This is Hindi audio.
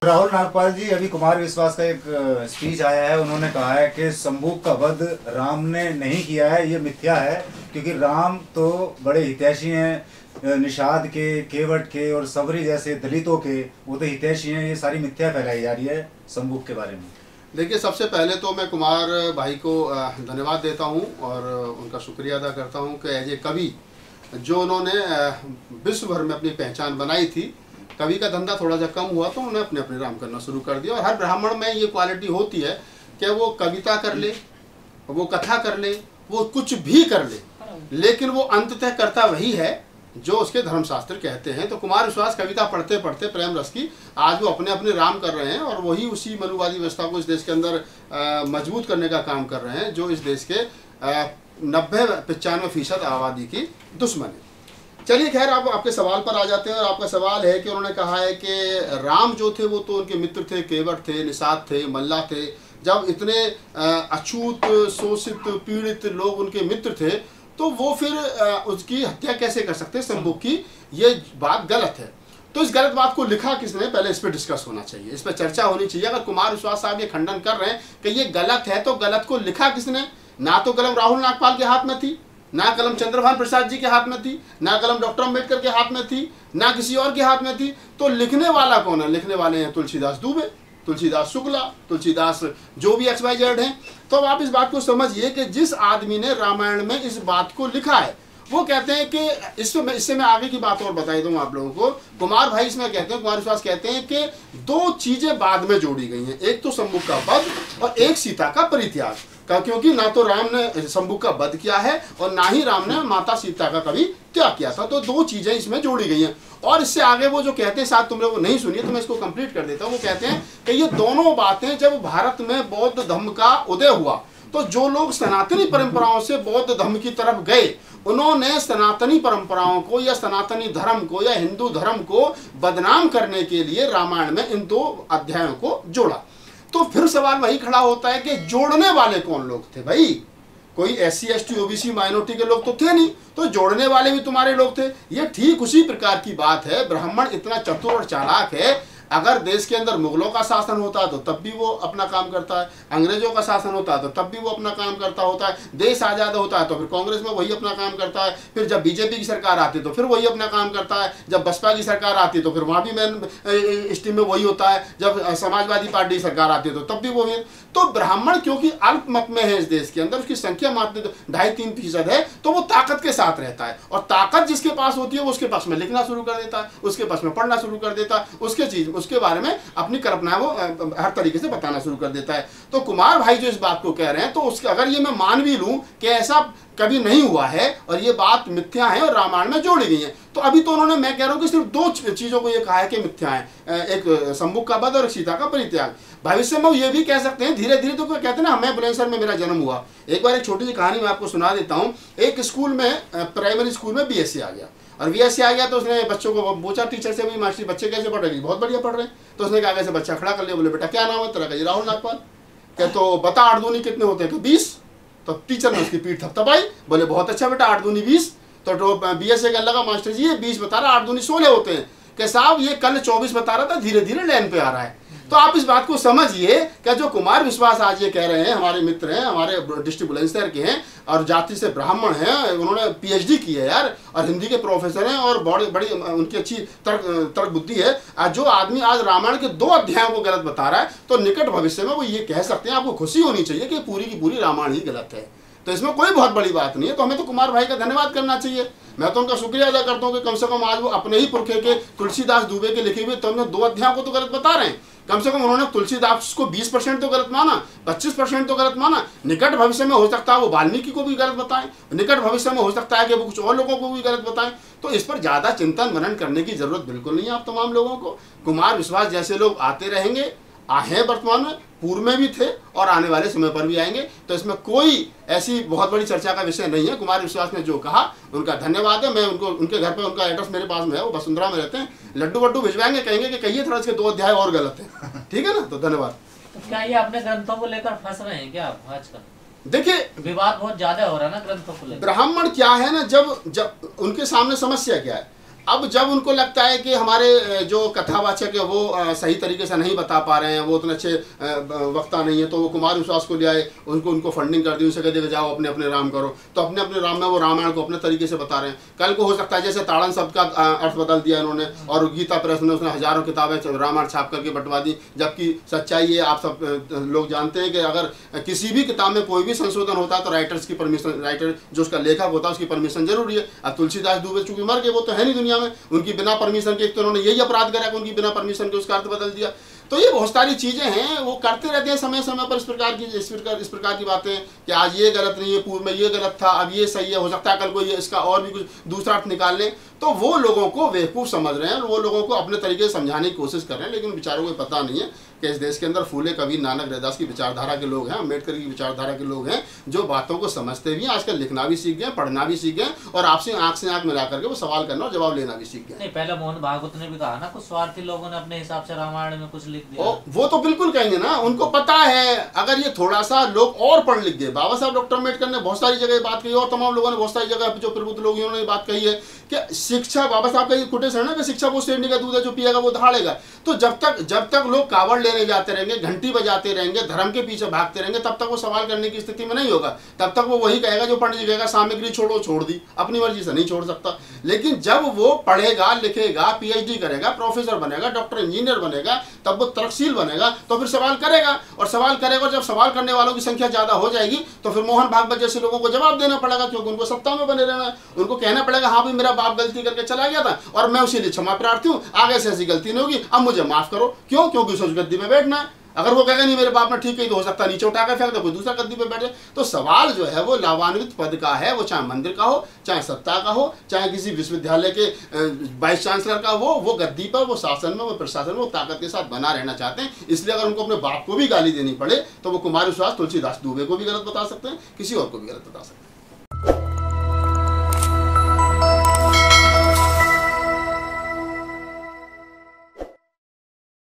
राहुल नागपाल जी, अभी कुमार विश्वास का एक स्पीच आया है। उन्होंने कहा है कि संबुक का वध राम ने नहीं किया है, ये मिथ्या है, क्योंकि राम तो बड़े हितैषी हैं, निषाद के, केवट के और सबरी जैसे दलितों के, वो तो हितैषी हैं। ये सारी मिथ्या फैलाई जा रही है संबुक के बारे में। देखिए, सबसे पहले तो मैं कुमार भाई को धन्यवाद देता हूं और उनका शुक्रिया अदा करता हूं कि एज ए कवि जो उन्होंने विश्व भर में अपनी पहचान बनाई थी। कवि का धंधा थोड़ा सा कम हुआ तो उन्होंने अपने अपने राम करना शुरू कर दिया। और हर ब्राह्मण में ये क्वालिटी होती है कि वो कविता कर ले, वो कथा कर ले, वो कुछ भी कर ले, लेकिन वो अंततः करता वही है जो उसके धर्मशास्त्र कहते हैं। तो कुमार विश्वास कविता पढ़ते पढ़ते प्रेम रस की आज वो अपने अपने राम कर रहे हैं और वही उसी मनुवादी व्यवस्था को इस देश के अंदर मजबूत करने का काम कर रहे हैं जो इस देश के 90-95% आबादी की दुश्मन है। चलिए, खैर, आप आपके सवाल पर आ जाते हैं। और आपका सवाल है कि उन्होंने कहा है कि राम जो थे वो तो उनके मित्र थे, केवट थे, निषाद थे, मल्ला थे। जब इतने अछूत, शोषित, पीड़ित लोग उनके मित्र थे तो वो फिर उसकी हत्या कैसे कर सकते हैं संबुक की? ये बात गलत है। तो इस गलत बात को लिखा किसने, पहले इस पर डिस्कस होना चाहिए, इस पर चर्चा होनी चाहिए। अगर कुमार विश्वास साहब ये खंडन कर रहे हैं कि ये गलत है तो गलत को लिखा किसने? ना तो कलम राहुल नागपाल के हाथ में थी, ना कलम चंद्रभान प्रसाद जी के हाथ में थी, ना कलम डॉक्टर अम्बेडकर के हाथ में थी, ना किसी और के हाथ में थी। तो लिखने वाला कौन है? लिखने वाले हैं तुलसीदास दुबे, तुलसीदास शुक्ला, तुलसीदास जो भी XYZ हैं। तो अब आप इस बात को समझिए कि जिस आदमी ने रामायण में इस बात को लिखा है वो कहते हैं कि इससे मैं आगे की बात और बता दूं आप लोगों को। कुमार भाई इसमें कहते हैं, कुमार विश्वास कहते हैं कि दो चीजें बाद में जोड़ी गई हैं, एक तो संबुक का वध और एक सीता का परित्याग। क्योंकि ना तो राम ने संबुक का वध किया है और ना ही राम ने माता सीता का कभी त्याग किया था। तो दो चीजें इसमें जोड़ी गई हैं। और इससे आगे वो जो कहते हैं, शायद तुम लोग नहीं सुनिए तो मैं इसको कंप्लीट कर देता हूँ। वो कहते हैं कि ये दोनों बातें जब भारत में बौद्ध धर्म का उदय हुआ तो जो लोग सनातनी परंपराओं से बौद्ध धर्म की तरफ गए उन्होंने सनातनी परंपराओं को या सनातनी धर्म को या हिंदू धर्म को बदनाम करने के लिए रामायण में इन दो अध्यायों को जोड़ा। तो फिर सवाल वही खड़ा होता है कि जोड़ने वाले कौन लोग थे भाई? कोई SC ST OBC माइनॉरिटी के लोग तो थे नहीं, तो जोड़ने वाले भी तुम्हारे लोग थे। ये ठीक उसी प्रकार की बात है। ब्राह्मण इतना चतुर और चालाक है, अगर देश के अंदर मुगलों का शासन होता तो तब भी वो अपना काम करता है, अंग्रेजों का शासन होता है तो तब भी वो अपना काम करता होता है, देश आज़ाद होता है तो फिर कांग्रेस में वही अपना काम करता है, फिर जब बीजेपी की सरकार आती है तो फिर वही अपना काम करता है, जब बसपा की सरकार आती है तो फिर वहाँ भी मेन स्ट्रीम में वही होता है, जब समाजवादी पार्टी की सरकार आती है तो तब भी वही। तो ब्राह्मण क्योंकि अल्प मत में है इस देश के अंदर, उसकी संख्या मात्र 2.5-3% है, तो वो ताकत के साथ रहता है। और ताकत जिसके पास होती है वो उसके पास में लिखना शुरू कर देता है, उसके पास में पढ़ना शुरू कर देता है, उसके बारे में अपनी कल्पना वो हर तरीके से बताना शुरू कर देता है। तो कुमार भाई जो इस बात को कह रहे हैं तो उसके अगर ये मैं मान भी लूं कि ऐसा कभी नहीं हुआ है और ये बात मिथ्या है और रामायण में जोड़ी गई है, तो अभी तो उन्होंने, मैं कह रहा हूं कि सिर्फ दो चीजों को ये कहा है कि मिथ्या है, एक संबुक का वध और एक सीता का परित्याग। भविष्य में ये भी कह सकते हैं धीरे धीरे। तो कहते हैं ना, मैं बुलंदशहर में मेरा जन्म हुआ। एक बार एक छोटी सी कहानी मैं आपको सुना देता हूँ। एक स्कूल में, प्राइमरी स्कूल में BSc आ गया और BSc आ गया तो उसने बच्चों को पूछा टीचर से, भी मास्टर बच्चे कैसे पढ़ रहे हैं? बहुत बढ़िया पढ़ रहे हैं। तो उसने कहा कैसे? बच्चा खड़ा कर लिया, बोले बेटा क्या नाम है तेरा? कहा राहुल नागपाल। क्या तो बता 8 दूनी कितने होते हैं? 20। तो टीचर ने उसकी पीठ थपथपाई, बोले बहुत अच्छा बेटा, 8 दूनी 20। तो BSc कहने लगा मास्टर जी ये 20 बता रहा, 8 दूनी 16 होते हैं। कि साहब ये कल 24 बता रहा था, धीरे धीरे लाइन पे आ रहा है। तो आप इस बात को समझिए कि जो कुमार विश्वास आज ये कह रहे हैं, हमारे मित्र हैं, हमारे डिस्ट्रिक्ट बुलंदशहर के हैं और जाति से ब्राह्मण हैं, उन्होंने PhD की है यार और हिंदी के प्रोफेसर हैं और बड़ी उनकी अच्छी तर्क बुद्धि है। जो आदमी आज रामायण के 2 अध्यायों को गलत बता रहा है तो निकट भविष्य में वो ये कह सकते हैं, आपको खुशी होनी चाहिए कि पूरी की पूरी रामायण ही गलत है। तो इसमें कोई बहुत बड़ी बात नहीं है। तो हमें तो कुमार भाई का धन्यवाद करना चाहिए। मैं तो उनका शुक्रिया अदा करता हूँ कि कम से कम आज वो अपने ही पुरखे के तुलसीदास दुबे के लिखे हुए तो 2 अध्यायों को तो गलत बता रहे हैं। कम से कम उन्होंने तुलसीदास को 20% तो गलत माना, 25% तो गलत माना। निकट भविष्य में हो सकता है वो वाल्मीकि को भी गलत बताएं, निकट भविष्य में हो सकता है कि वो कुछ और लोगों को भी गलत बताएं। तो इस पर ज़्यादा चिंतन मनन करने की जरूरत बिल्कुल नहीं है आप तमाम लोगों को। कुमार विश्वास जैसे लोग आते रहेंगे, हैं वर्तमान में, पूर्व में भी थे और आने वाले समय पर भी आएंगे। तो इसमें कोई ऐसी बहुत बड़ी चर्चा का विषय नहीं है। कुमार विश्वास ने जो कहा उनका धन्यवाद है। मैं उनको, उनके घर पे उनका एड्रेस मेरे पास में है, वो वसुंधरा में रहते हैं, लड्डू वड्डू भिजवाएंगे, कहेंगे कि कहिए थोड़ा इसके 2 अध्याय और गलत है। ठीक है ना? तो धन्यवाद। तो क्या ये अपने ग्रंथों को लेकर फंस रहे हैं क्या आप आजकल? देखिए, विवाद बहुत ज्यादा हो रहा है ना ग्रंथों को लेकर। ब्राह्मण क्या है ना, जब उनके सामने समस्या क्या है, अब जब उनको लगता है कि हमारे जो कथावाचक है वो सही तरीके से नहीं बता पा रहे हैं, वो उतने अच्छे वक्ता नहीं है, तो वो कुमार विश्वास को ले आए, उनको फंडिंग कर दी, उनसे कह दिया जाओ अपने अपने राम करो। तो अपने अपने राम में वो रामायण को अपने तरीके से बता रहे हैं। कल को हो सकता है जैसे ताड़न शब्द का अर्थ बदल दिया इन्होंने, और गीता प्रेस ने उसने हजारों किताबें रामायण छाप करके बंटवा दी, जबकि सच्चाई है आप सब लोग जानते हैं कि अगर किसी भी किताब में कोई भी संशोधन होता है तो राइटर्स की परमिशन, राइटर जो उसका लेखक होता है उसकी परमिशन जरूरी है। अब तुलसीदास दुबे चूंकि मर गए, वो तो है नहीं दुनिया में, उनकी बिना परमिशन के, एक तो उन्होंने यही अपराध करा कि उनकी बिना परमिशन के उसका अर्थ बदल दिया। तो ये बहुत सारी चीजें हैं, वो करते रहते हैं समय समय पर इस प्रकार की बातें कि आज ये गलत नहीं है, पूर्व में ये गलत था, अब ये सही है, हो सकता है कल को ये इसका और भी कुछ दूसरा अर्थ निकाल लें। तो वो लोगों को बेवकूफ़ समझ रहे हैं, वो लोगों को अपने तरीके से समझाने की कोशिश कर रहे हैं, लेकिन बेचारों को पता नहीं है कि इस देश के अंदर फूले कबीर नानक रैदास की विचारधारा के लोग हैं, अम्बेडकर की विचारधारा के लोग हैं, जो बातों को समझते भी हैं, आजकल लिखना भी सीख गए, पढ़ना भी सीख गए, और आपसे आंख से आंख मिला करके वो सवाल करना और जवाब लेना भी सीख गए। नहीं, पहले मोहन भागवत ने भी कहा ना, कुछ स्वार्थी लोगों ने अपने हिसाब से रामायण में कुछ लिख दिया। वो तो बिल्कुल कहेंगे ना, उनको पता है अगर ये थोड़ा सा लोग और पढ़ लिख गए। बाबा साहब डॉक्टर अम्बेडकर ने बहुत सारी जगह बात कही, और तमाम लोगों ने बहुत सारी जगह जो प्रबुद्ध लोग हैं उन्होंने बात कही है कि शिक्षा, बाबा साहब का ये कोटेशन है कि शिक्षा वो शेरनी का दूध है, जो पिएगा वो दहाड़ेगा। तो जब तक लोग कावड़ लेने जाते रहेंगे, घंटी बजाते रहेंगे, धर्म के पीछे भागते रहेंगे, तब तक वो सवाल करने की स्थिति में नहीं होगा। तब तक वो वही कहेगा जो पंडित जी कहेगा, सामग्री छोड़ो, छोड़ दी, अपनी मर्जी से नहीं छोड़ सकता। लेकिन जब वो पढ़ेगा, लिखेगा, पीएचडी करेगा, प्रोफेसर बनेगा, डॉक्टर इंजीनियर बनेगा, तब वो तर्कशील बनेगा, तो फिर सवाल करेगा, और सवाल करेगा, और जब सवाल करने वालों की संख्या ज्यादा हो जाएगी तो फिर मोहन भागवत जैसे लोगों को जवाब देना पड़ेगा, क्योंकि उनको सत्ता में बने रहना है। उनको कहना पड़ेगा हाँ भाई मेरा बाप गलती करके चला गया था और मैं उसी लिए क्षमा प्रार्थी हूँ, आगे से ऐसी गलती नहीं होगी, अब मुझे माफ करो। क्यों? क्योंकि उस गद्दी में बैठना है। अगर वो कहेगा नहीं मेरे बाप ने ठीक कही, तो हो सकता है नीचे उठा कर फेंक दे, कोई दूसरा गद्दी पे बैठे। तो सवाल जो है वो लाभान्वित पद का है, वो चाहे मंदिर का हो, चाहे सत्ता का हो, चाहे किसी विश्वविद्यालय के वाइस चांसलर का हो, वो गद्दी पर, वो शासन में, वो प्रशासन में, वो ताकत के साथ बना रहना चाहते हैं। इसलिए अगर उनको अपने बाप को भी गाली देनी पड़े तो वो कुमार विश्वास तुलसीदास दुबे को भी गलत बता सकते हैं, किसी और को भी गलत बता सकते हैं।